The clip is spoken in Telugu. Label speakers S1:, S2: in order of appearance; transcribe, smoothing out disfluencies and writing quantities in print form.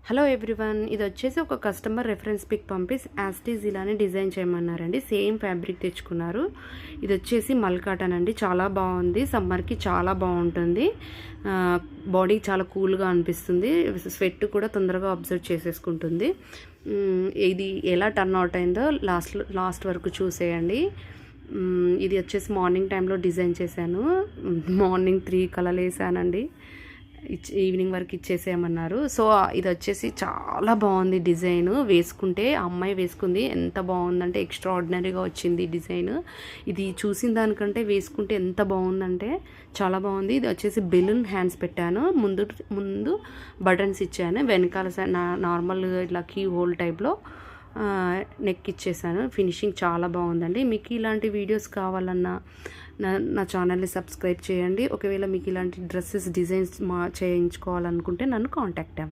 S1: హలో ఎవ్రీవన్, ఇది వచ్చేసి ఒక కస్టమర్ రెఫరెన్స్ పిక్ పంపి యాస్టీజ్ ఇలానే డిజైన్ చేయమన్నారండి. సేమ్ ఫ్యాబ్రిక్ తెచ్చుకున్నారు. ఇది వచ్చేసి మల్ కాటన్ అండి. చాలా బాగుంది, సమ్మర్కి చాలా బాగుంటుంది. బాడీ చాలా కూల్గా అనిపిస్తుంది. స్వెట్ కూడా తొందరగా అబ్జర్వ్ చేసేసుకుంటుంది. ఇది ఎలా టర్న్ అవుట్ అయిందో లాస్ట్ వరకు చూసేయండి. ఇది వచ్చేసి మార్నింగ్ టైంలో డిజైన్ చేశాను. మార్నింగ్ 3 కలర్లు వేసానండి. ఈవినింగ్ వరకు ఇచ్చేసేయమన్నారు. సో ఇది వచ్చేసి చాలా బాగుంది డిజైన్. వేసుకుంటే అమ్మాయి వేసుకుంది, ఎంత బాగుందంటే ఎక్స్ట్రాడినరీగా వచ్చింది డిజైన్. ఇది చూసిన దానికంటే వేసుకుంటే ఎంత బాగుందంటే చాలా బాగుంది. ఇది వచ్చేసి బెలూన్ హ్యాండ్స్ పెట్టాను, ముందు బటన్స్ ఇచ్చాను, వెనకాల నార్మల్ ఇట్లా కీ హోల్ టైప్లో నెక్ ఇచ్చేసాను. ఫినిషింగ్ చాలా బాగుందండి. మీకు ఇలాంటి వీడియోస్ కావాలన్నా నా ఛానల్ని సబ్స్క్రైబ్ చేయండి. ఒకవేళ మీకు ఇలాంటి డ్రెస్సెస్ డిజైన్స్ చేయించుకోవాలనుకుంటే నన్ను కాంటాక్ట్ అవ్వండి.